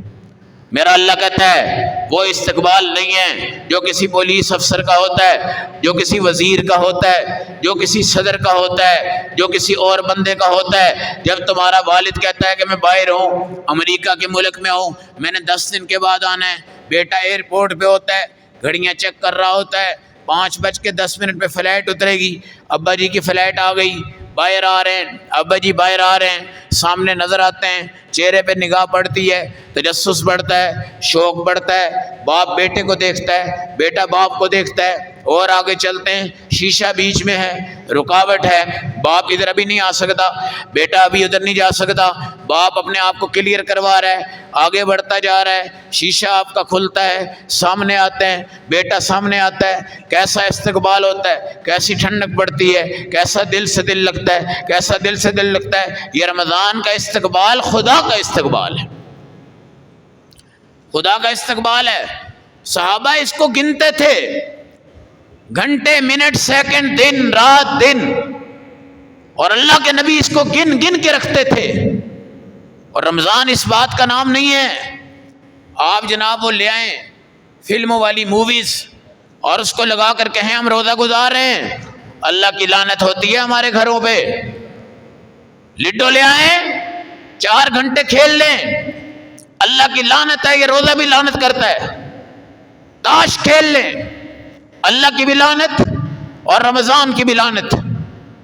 میرا اللہ کہتا ہے وہ استقبال نہیں ہے جو کسی پولیس افسر کا ہوتا ہے، جو کسی وزیر کا ہوتا ہے، جو کسی صدر کا ہوتا ہے، جو کسی اور بندے کا ہوتا ہے. جب تمہارا والد کہتا ہے کہ میں باہر ہوں، امریکہ کے ملک میں ہوں، میں نے 10 دن کے بعد آنا ہے، بیٹا ایئرپورٹ پہ ہوتا ہے، گھڑیاں چیک کر رہا ہوتا ہے، 5:10 پہ فلائٹ اترے گی، ابا جی کی فلائٹ آ گئی، باہر آ رہے ہیں، ابا جی باہر آ رہے ہیں، سامنے نظر آتے ہیں، چہرے پہ نگاہ پڑتی ہے، تجسس بڑھتا ہے، شوق بڑھتا ہے. باپ بیٹے کو دیکھتا ہے، بیٹا باپ کو دیکھتا ہے، اور آگے چلتے ہیں، شیشہ بیچ میں ہے، رکاوٹ ہے، باپ ادھر ابھی نہیں آ سکتا، بیٹا ابھی ادھر نہیں جا سکتا، باپ اپنے آپ کو کلیئر کروا رہا ہے، آگے بڑھتا جا رہا ہے، شیشہ آپ کا کھلتا ہے، سامنے آتے ہیں، بیٹا سامنے آتا ہے. کیسا استقبال ہوتا ہے، کیسی ٹھنڈک پڑتی ہے، کیسا دل سے دل لگتا ہے، کیسا دل سے دل لگتا ہے. یہ رمضان کا استقبال خدا کا استقبال ہے، خدا کا استقبال ہے. صحابہ اس کو گنتے تھے، گھنٹے، منٹ، سیکنڈ، دن، رات، دن، اور اللہ کے نبی اس کو گن گن کے رکھتے تھے. اور رمضان اس بات کا نام نہیں ہے آپ جناب وہ لے آئیں فلموں والی موویز اور اس کو لگا کر کہیں ہم روزہ گزار رہے ہیں. اللہ کی لعنت ہوتی ہے ہمارے گھروں پہ. لڈو لے آئیں، 4 گھنٹے کھیل لیں، اللہ کی لعنت ہے. یہ روزہ بھی لعنت کرتا ہے. تاش کھیل لیں، اللہ کی بھی لعنت اور رمضان کی بھی لعنت.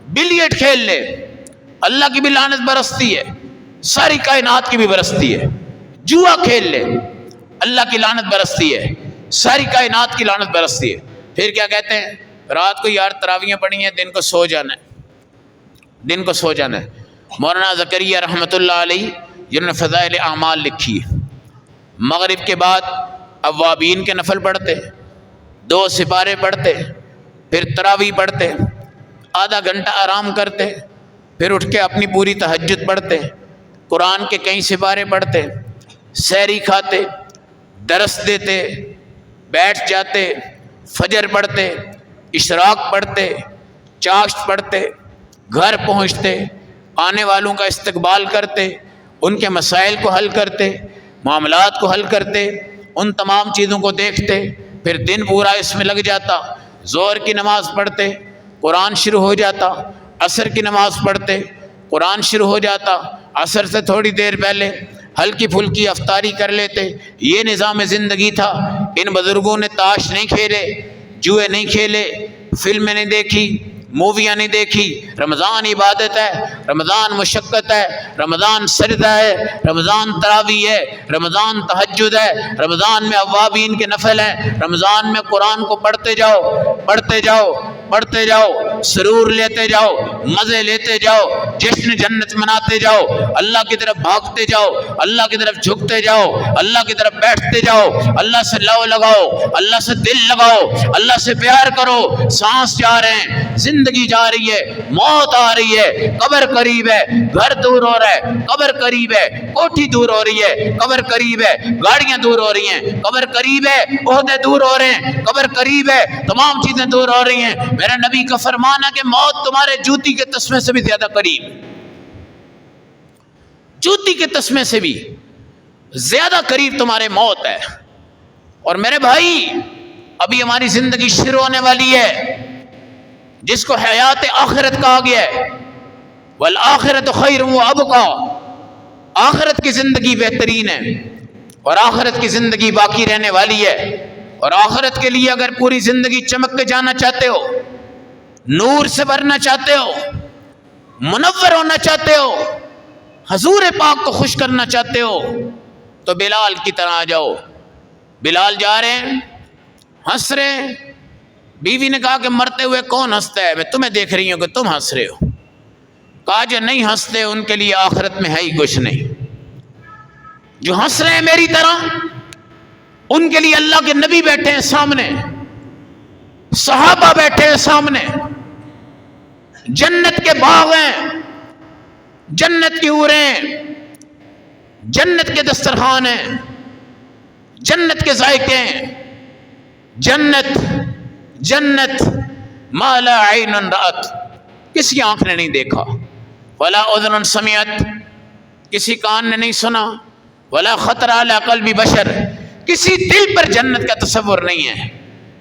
بلیٹ کھیل لے, اللہ کی بھی لعنت برستی ہے, ساری کائنات کی بھی برستی ہے. جوا کھیل لے, اللہ کی لعنت برستی ہے, ساری کائنات کی لعنت برستی ہے. پھر کیا کہتے ہیں, رات کو یار تراویحیں پڑھی ہیں, دن کو سو جانا ہے, دن کو سو جانا ہے. مولانا زکریا رحمۃ اللہ علیہ جنہوں نے فضائل اعمال لکھی ہے, مغرب کے بعد اوابین کے نفل پڑھتے, 2 سپارے پڑھتے, پھر تراویح پڑھتے, آدھا گھنٹہ آرام کرتے, پھر اٹھ کے اپنی پوری تہجد پڑھتے, قرآن کے کئی سپارے پڑھتے, سحری کھاتے, درس دیتے, بیٹھ جاتے, فجر پڑھتے, اشراق پڑھتے, چاشت پڑھتے, گھر پہنچتے, آنے والوں کا استقبال کرتے, ان کے مسائل کو حل کرتے, معاملات کو حل کرتے, ان تمام چیزوں کو دیکھتے. پھر دن پورا اس میں لگ جاتا. ظہر کی نماز پڑھتے, قرآن شروع ہو جاتا. عصر کی نماز پڑھتے, قرآن شروع ہو جاتا. عصر سے تھوڑی دیر پہلے ہلکی پھلکی افطاری کر لیتے. یہ نظام زندگی تھا. ان بزرگوں نے تاش نہیں کھیلے, جوئے نہیں کھیلے, فلمیں نہیں دیکھی, موویاں نہیں دیکھی. رمضان عبادت ہے, رمضان مشقت ہے, رمضان سجدہ ہے, رمضان تراویح ہے, رمضان تہجد ہے, رمضان میں اوابین کے نفل ہیں, رمضان میں قرآن کو پڑھتے جاؤ, پڑھتے جاؤ, پڑھتے جاؤ, سرور لیتے جاؤ, مزے لیتے جاؤ, جشن جنت مناتے جاؤ, اللہ کی طرف بھاگتے جاؤ, اللہ کی طرف جھکتے جاؤ, اللہ کی طرف بیٹھتے جاؤ, اللہ سے لو لگاؤ, اللہ سے دل لگاؤ, اللہ سے پیار کرو. سانس جا رہے ہیں, زندگی جا رہی ہے, موت آ رہی ہے, قبر قریب ہے, گھر دور ہو رہا ہے, قبر قریب ہے, کوٹھی دور ہو رہی ہے, قبر قریب ہے, گاڑیاں دور ہو رہی ہیں, قبر قریب ہے, عہدے دور ہو رہے ہیں, قبر قریب ہے, تمام چیزیں دور ہو رہی ہیں. میرے نبی کا فرمان ہے کہ موت تمہارے جوتی کے تسمے سے بھی زیادہ قریب, جوتی کے تسمے سے بھی زیادہ قریب تمہارے موت ہے. اور میرے بھائی, ابھی ہماری زندگی شروع ہونے والی ہے, جس کو حیات آخرت کہا گیا ہے. والآخرت خیر وابقا, آخرت کی زندگی بہترین ہے, اور آخرت کی زندگی باقی رہنے والی ہے. اور آخرت کے لیے اگر پوری زندگی چمک کے جانا چاہتے ہو, نور سے بھرنا چاہتے ہو, منور ہونا چاہتے ہو, حضور پاک کو خوش کرنا چاہتے ہو, تو بلال کی طرح آ جاؤ. بلال جا رہے ہیں, ہنس رہے ہیں. بیوی نے کہا کہ مرتے ہوئے کون ہنستا ہے, میں تمہیں دیکھ رہی ہوں کہ تم ہنس رہے ہو. کہا جو نہیں ہنستے ان کے لیے آخرت میں ہے ہی کچھ نہیں. جو ہنس رہے ہیں میری طرح, ان کے لیے اللہ کے نبی بیٹھے ہیں سامنے, صحابہ بیٹھے ہیں سامنے, جنت کے باغ ہیں, جنت کی حوریں, جنت کے دسترخوان ہیں, جنت کے ذائقے ہیں. جنت جنت ما لا عین رأت, کسی آنکھ نے نہیں دیکھا, ولا اذن سمعت, کسی کان نے نہیں سنا, ولا خطر علی قلب بشر, کسی دل پر جنت کا تصور نہیں ہے.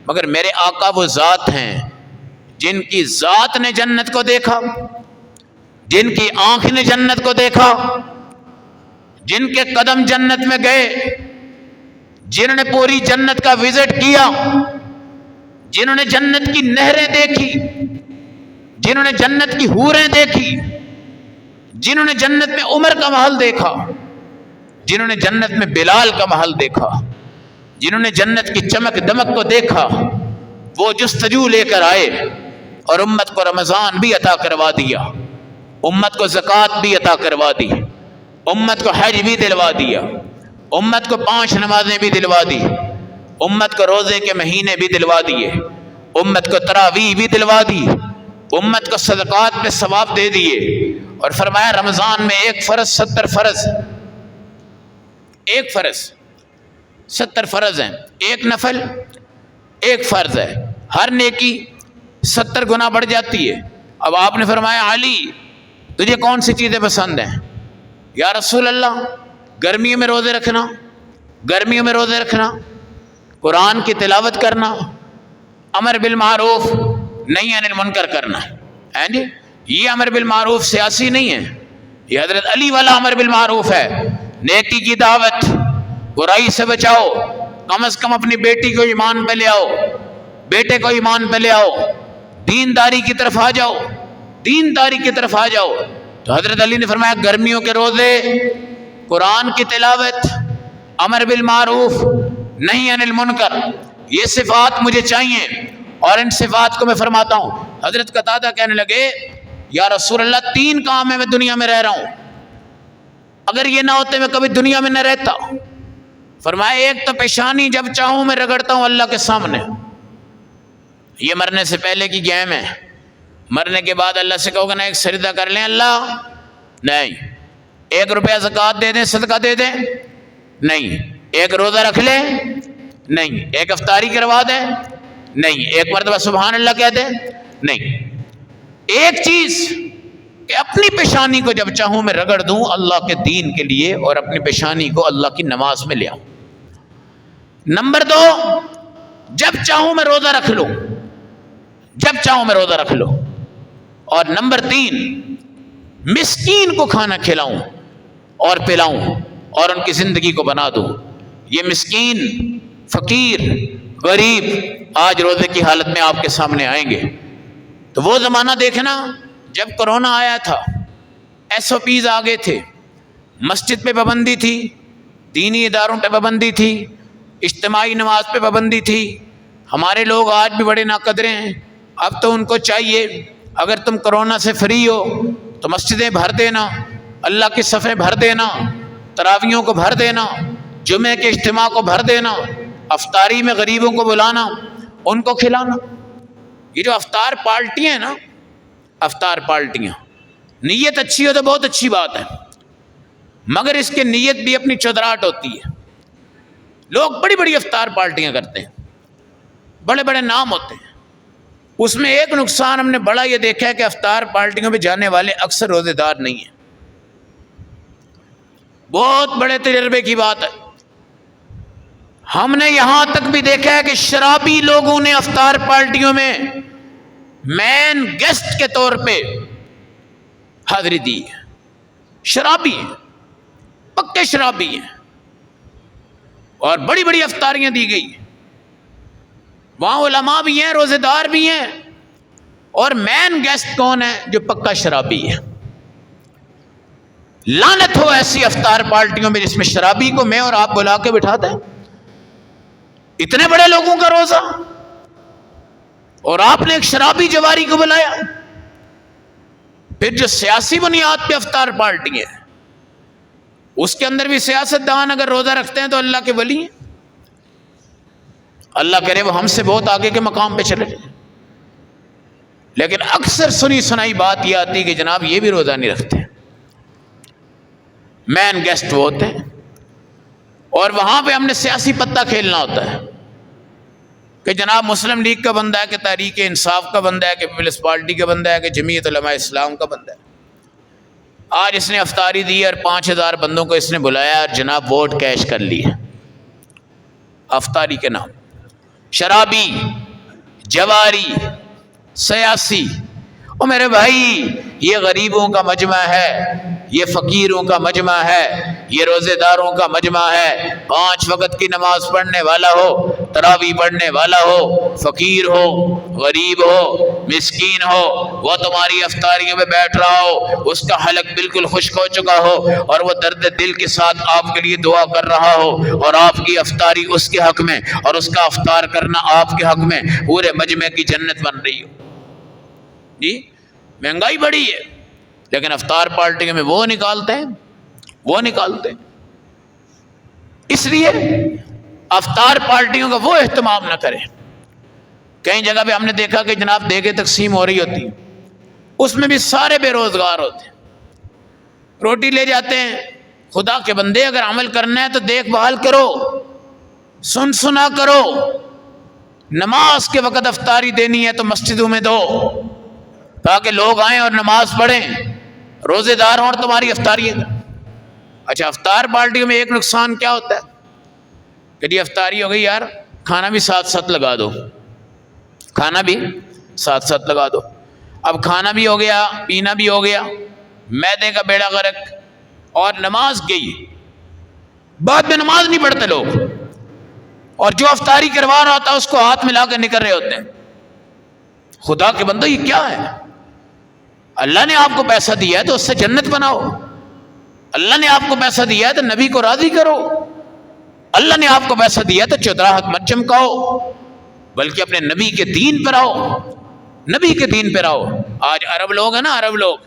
مگر میرے آقا وہ ذات ہیں جن کی ذات نے جنت کو دیکھا, جن کی آنکھ نے جنت کو دیکھا, جن کے قدم جنت میں گئے, جنہوں نے پوری جنت کا وزٹ کیا, جنہوں نے جنت کی نہریں دیکھی, جنہوں نے جنت کی حوریں دیکھی, جنہوں نے جنت میں عمر کا محل دیکھا, جنہوں نے جنت میں بلال کا محل دیکھا, جنہوں نے جنت کی چمک دمک کو دیکھا, وہ جستجو لے کر آئے اور امت کو رمضان بھی عطا کروا دیا, امت کو زکوٰۃ بھی عطا کروا دی, امت کو حج بھی دلوا دیا, امت کو 5 نمازیں بھی دلوا دی, امت کو روزے کے مہینے بھی دلوا دیے, امت کو تراویح بھی دلوا دی, امت کو صدقات پہ ثواب دے دیے. اور فرمایا رمضان میں 1 فرض 70 فرض, 1 فرض 70 فرض ہیں, 1 نفل 1 فرض ہے, ہر نیکی 70 گنا بڑھ جاتی ہے. اب آپ نے فرمایا علی تجھے کون سی چیزیں پسند ہیں؟ یا رسول اللہ گرمیوں میں روزے رکھنا, گرمیوں میں روزے رکھنا, قرآن کی تلاوت کرنا, امر بالمعروف نہی عن المنکر کرنا. ہیں جی, یہ امر بالمعروف سیاسی نہیں ہے, یہ حضرت علی والا امر بالمعروف ہے. نیکی کی دعوت, برائی سے بچاؤ, کم از کم اپنی بیٹی کو ایمان پہ لے آؤ, بیٹے کو ایمان پہ لے آؤ، دینداری کی طرف آ جاؤ، دینداری کی طرف آ جاؤ۔ تو حضرت علی نے فرمایا گرمیوں کے روزے، قرآن کی تلاوت، امر بالمعروف نہی عن المنکر، یہ صفات مجھے چاہیے، اور ان صفات کو میں فرماتا ہوں۔ حضرت قتادہ کہنے لگے یا رسول اللہ 3 کام ہے میں دنیا میں رہ رہا ہوں، اگر یہ نہ ہوتے میں کبھی دنیا میں نہ رہتا۔ فرمایا ایک تو پیشانی جب چاہوں میں رگڑتا ہوں اللہ کے سامنے، یہ مرنے سے پہلے کی گیم ہے، مرنے کے بعد اللہ سے کہو گے نا ایک سجدہ کر لیں اللہ، نہیں۔ 1 روپیہ زکوٰۃ دے دیں، صدقہ دے دیں، نہیں۔ 1 روزہ رکھ لیں، نہیں۔ 1 افطاری کروا دیں، نہیں۔ 1 مرتبہ سبحان اللہ کہہ دیں، نہیں۔ ایک چیز کہ اپنی پیشانی کو جب چاہوں میں رگڑ دوں اللہ کے دین کے لیے، اور اپنی پیشانی کو اللہ کی نماز میں لے آؤں۔ نمبر 2، جب چاہوں میں روزہ رکھ لوں، جب چاہوں میں روزہ رکھ لوں۔ اور نمبر 3، مسکین کو کھانا کھلاؤں اور پلاؤں اور ان کی زندگی کو بنا دوں۔ یہ مسکین، فقیر، غریب آج روزے کی حالت میں آپ کے سامنے آئیں گے۔ تو وہ زمانہ دیکھنا جب کرونا آیا تھا، SOPs آگے تھے، مسجد پہ پابندی تھی، دینی اداروں پہ پابندی تھی، اجتماعی نماز پہ پابندی تھی۔ ہمارے لوگ آج بھی بڑے ناقدرے ہیں، اب تو ان کو چاہیے اگر تم کرونا سے فری ہو تو مسجدیں بھر دینا، اللہ کی صفیں بھر دینا، تراویحوں کو بھر دینا، جمعے کے اجتماع کو بھر دینا، افطاری میں غریبوں کو بلانا، ان کو کھلانا۔ یہ جو افطار پارٹیاں ہیں نا، افطار پارٹیاں، نیت اچھی ہو تو بہت اچھی بات ہے، مگر اس کے نیت بھی اپنی چودراہٹ ہوتی ہے۔ لوگ بڑی بڑی افطار پارٹیاں کرتے ہیں، بڑے بڑے نام ہوتے ہیں، اس میں ایک نقصان ہم نے بڑا یہ دیکھا ہے کہ افطار پارٹیوں پہ جانے والے اکثر روزے دار نہیں ہیں۔ بہت بڑے تجربے کی بات ہے، ہم نے یہاں تک بھی دیکھا ہے کہ شرابی لوگوں نے افطار پارٹیوں میں مین گیسٹ کے طور پہ حاضری دی ہے۔ شرابی ہیں، پکے شرابی ہیں، اور بڑی بڑی افطاریاں دی گئی، وہاں علماء بھی ہیں، روزے دار بھی ہیں، اور مین گیسٹ کون ہے؟ جو پکا شرابی ہے۔ لعنت ہو ایسی افطار پارٹیوں میں جس میں شرابی کو میں اور آپ بلا کے بٹھاتے ہیں، اتنے بڑے لوگوں کا روزہ، اور آپ نے ایک شرابی جواری کو بلایا۔ پھر جو سیاسی بنیاد پہ افطار پارٹی ہے، اس کے اندر بھی سیاست دان اگر روزہ رکھتے ہیں تو اللہ کے ولی ہیں، اللہ کرے وہ ہم سے بہت آگے کے مقام پہ چلے جائیں۔ لیکن اکثر سنی سنائی بات یہ آتی کہ جناب یہ بھی روزہ نہیں رکھتے، مین گیسٹ وہ ہوتے ہیں، اور وہاں پہ ہم نے سیاسی پتہ کھیلنا ہوتا ہے کہ جناب مسلم لیگ کا بندہ ہے، کہ تحریک انصاف کا بندہ ہے، کہ پیپلز پارٹی کا بندہ ہے، کہ جمعیت علماء اسلام کا بندہ ہے۔ آج اس نے افطاری دی اور 5000 بندوں کو اس نے بلایا اور جناب ووٹ کیش کر لیے افطاری کے نام۔ شرابی، جواری، سیاسی، اور میرے بھائی یہ غریبوں کا مجمع ہے، یہ فقیروں کا مجمع ہے، یہ روزے داروں کا مجمع ہے۔ 5 وقت کی نماز پڑھنے والا ہو، تراویح پڑھنے والا ہو، فقیر ہو، غریب ہو، مسکین ہو، وہ تمہاری افطاریوں میں بیٹھ رہا ہو، اس کا حلق بالکل خشک ہو چکا ہو، اور وہ درد دل کے ساتھ آپ کے لیے دعا کر رہا ہو، اور آپ کی افطاری اس کے حق میں اور اس کا افطار کرنا آپ کے حق میں پورے مجمع کی جنت بن رہی ہو۔ جی مہنگائی بڑی ہے، لیکن افطار پارٹیوں میں وہ نکالتے ہیں۔ اس لیے افطار پارٹیوں کا وہ اہتمام نہ کریں۔ کئی جگہ پہ ہم نے دیکھا کہ جناب دیگیں تقسیم ہو رہی ہوتی، اس میں بھی سارے بے روزگار ہوتے ہیں، روٹی لے جاتے ہیں۔ خدا کے بندے اگر عمل کرنا ہے تو دیکھ بھال کرو، سنا کرو۔ نماز کے وقت افطاری دینی ہے تو مسجدوں میں دو، تاکہ لوگ آئیں اور نماز پڑھیں، روزے دار ہوں اور تمہاری افطاری ہے۔ اچھا افطار پارٹیوں میں ایک نقصان کیا ہوتا ہے کہ جی افطاری ہو گئی یار، کھانا بھی ساتھ ساتھ لگا دو، کھانا بھی ساتھ ساتھ لگا دو۔ اب کھانا بھی ہو گیا، پینا بھی ہو گیا، معدے کا بیڑا غرق، اور نماز گئی، بعد میں نماز نہیں پڑھتے لوگ، اور جو افطاری کروا رہا ہوتا ہے اس کو ہاتھ ملا کے نکل رہے ہوتے ہیں. خدا کے بندو یہ کیا ہے؟ اللہ نے آپ کو پیسہ دیا ہے تو اس سے جنت بناؤ. اللہ نے آپ کو پیسہ دیا ہے تو نبی کو راضی کرو. اللہ نے آپ کو پیسہ دیا ہے تو چودراہٹ مت چمکاؤ، بلکہ اپنے نبی کے دین پر آؤ. نبی کے دین پر آؤ. آج عرب لوگ ہیں نا، عرب لوگ،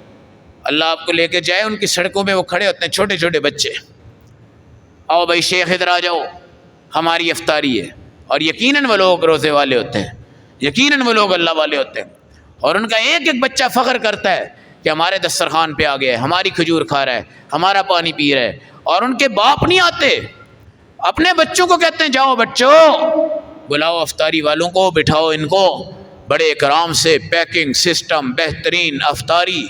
اللہ آپ کو لے کے جائے، ان کی سڑکوں پہ وہ کھڑے ہوتے ہیں چھوٹے چھوٹے بچے. آؤ بھائی شیخ ادھر آ جاؤ، ہماری افطاری ہے. اور یقیناً وہ لوگ روزے والے ہوتے ہیں، یقیناً وہ لوگ اللہ والے ہوتے ہیں. اور ان کا ایک ایک بچہ فخر کرتا ہے کہ ہمارے دسترخوان پہ آ گیا ہے، ہماری کھجور کھا رہا ہے، ہمارا پانی پی رہا ہے. اور ان کے باپ نہیں آتے، اپنے بچوں کو کہتے ہیں جاؤ بچوں بلاؤ افطاری والوں کو، بٹھاؤ ان کو. بڑے اکرام سے پیکنگ سسٹم، بہترین افطاری،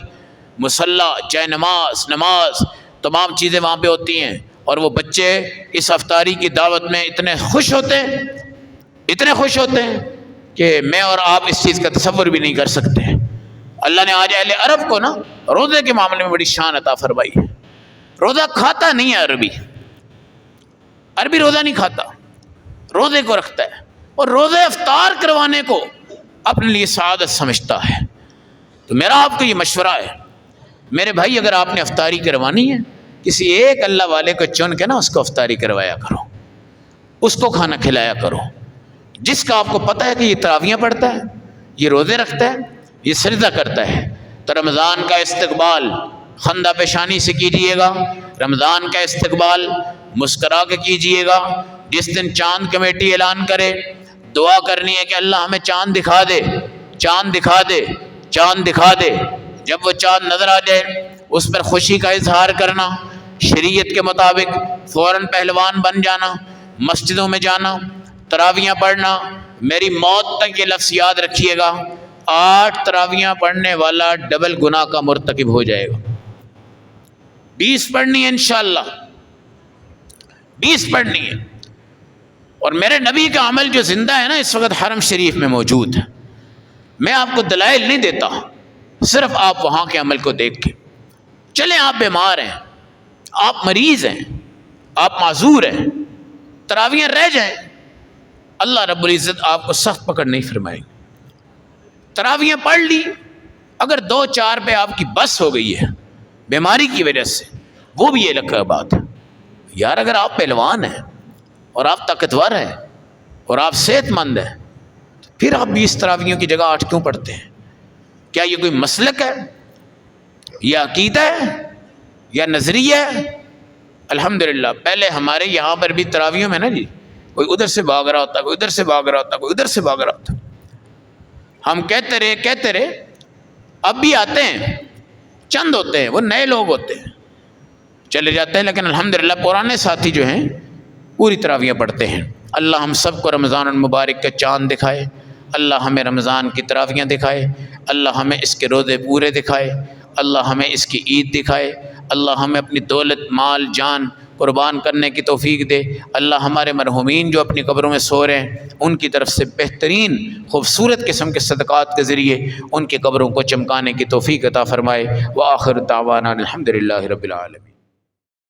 مصلی، جائے نماز، نماز، تمام چیزیں وہاں پہ ہوتی ہیں. اور وہ بچے اس افطاری کی دعوت میں اتنے خوش ہوتے ہیں، اتنے خوش ہوتے ہیں کہ میں اور آپ اس چیز کا تصور بھی نہیں کر سکتے. اللہ نے آج اہل عرب کو نا روزے کے معاملے میں بڑی شان عطا فرمائی ہے. روزہ کھاتا نہیں ہے عربی، عربی روزہ نہیں کھاتا، روزے کو رکھتا ہے. اور روزے افطار کروانے کو اپنے لیے سعادت سمجھتا ہے. تو میرا آپ کو یہ مشورہ ہے میرے بھائی، اگر آپ نے افطاری کروانی ہے، کسی ایک اللہ والے کو چن کے نا اس کو افطاری کروایا کرو، اس کو کھانا کھلایا کرو، جس کا آپ کو پتہ ہے کہ یہ تراویحیں پڑھتا ہے، یہ روزے رکھتا ہے، یہ سجدہ کرتا ہے. تو رمضان کا استقبال خندہ پیشانی سے کیجئے گا، رمضان کا استقبال مسکرا کے کیجئے گا. جس دن چاند کمیٹی اعلان کرے، دعا کرنی ہے کہ اللہ ہمیں چاند دکھا دے، چاند دکھا دے، چاند دکھا دے. جب وہ چاند نظر آ جائے اس پر خوشی کا اظہار کرنا، شریعت کے مطابق فوراً پہلوان بن جانا، مسجدوں میں جانا، تراویحیں پڑھنا. میری موت تک یہ لفظ یاد رکھیے گا، 8 تراویحیں پڑھنے والا ڈبل گناہ کا مرتکب ہو جائے گا. 20 پڑھنی ہے انشاءاللہ، 20 پڑھنی ہے. اور میرے نبی کا عمل جو زندہ ہے نا اس وقت حرم شریف میں موجود ہے. میں آپ کو دلائل نہیں دیتا، صرف آپ وہاں کے عمل کو دیکھ کے چلیں. آپ بیمار ہیں، آپ مریض ہیں، آپ معذور ہیں، تراویحیں رہ جائیں، اللہ رب العزت آپ کو سخت پکڑ نہیں فرمائے. تراویحیں پڑھ لی، اگر 2-4 پہ آپ کی بس ہو گئی ہے بیماری کی وجہ سے، وہ بھی یہ لگا بات ہے. یار اگر آپ پہلوان ہیں اور آپ طاقتور ہیں اور آپ صحت مند ہیں، پھر آپ 20 تراویحوں کی جگہ 8 کیوں پڑھتے ہیں؟ کیا یہ کوئی مسلک ہے یا عقیدہ ہے یا نظریہ ہے؟ الحمدللہ پہلے ہمارے یہاں پر بھی تراویحوں میں نا جی کوئی ادھر سے بھاگ رہا ہوتا، کوئی ادھر سے بھاگ رہا ہوتا، کوئی ادھر سے بھاگ رہا ہوتا. ہم کہتے رہے اب بھی آتے ہیں، چند ہوتے ہیں، وہ نئے لوگ ہوتے ہیں، چلے جاتے ہیں. لیکن الحمدللہ پرانے ساتھی جو ہیں پوری تراویحیں پڑھتے ہیں. اللہ ہم سب کو رمضان المبارک کا چاند دکھائے، اللہ ہمیں رمضان کی تراویحیں دکھائے، اللہ ہمیں اس کے روزے پورے دکھائے، اللہ ہمیں اس کی عید دکھائے، اللہ ہمیں اپنی دولت مال جان قربان کرنے کی توفیق دے. اللہ ہمارے مرحومین جو اپنی قبروں میں سو رہے ہیں ان کی طرف سے بہترین خوبصورت قسم کے صدقات کے ذریعے ان کی قبروں کو چمکانے کی توفیق عطا فرمائے. وآخر دعوانا الحمدللہ رب العالمین.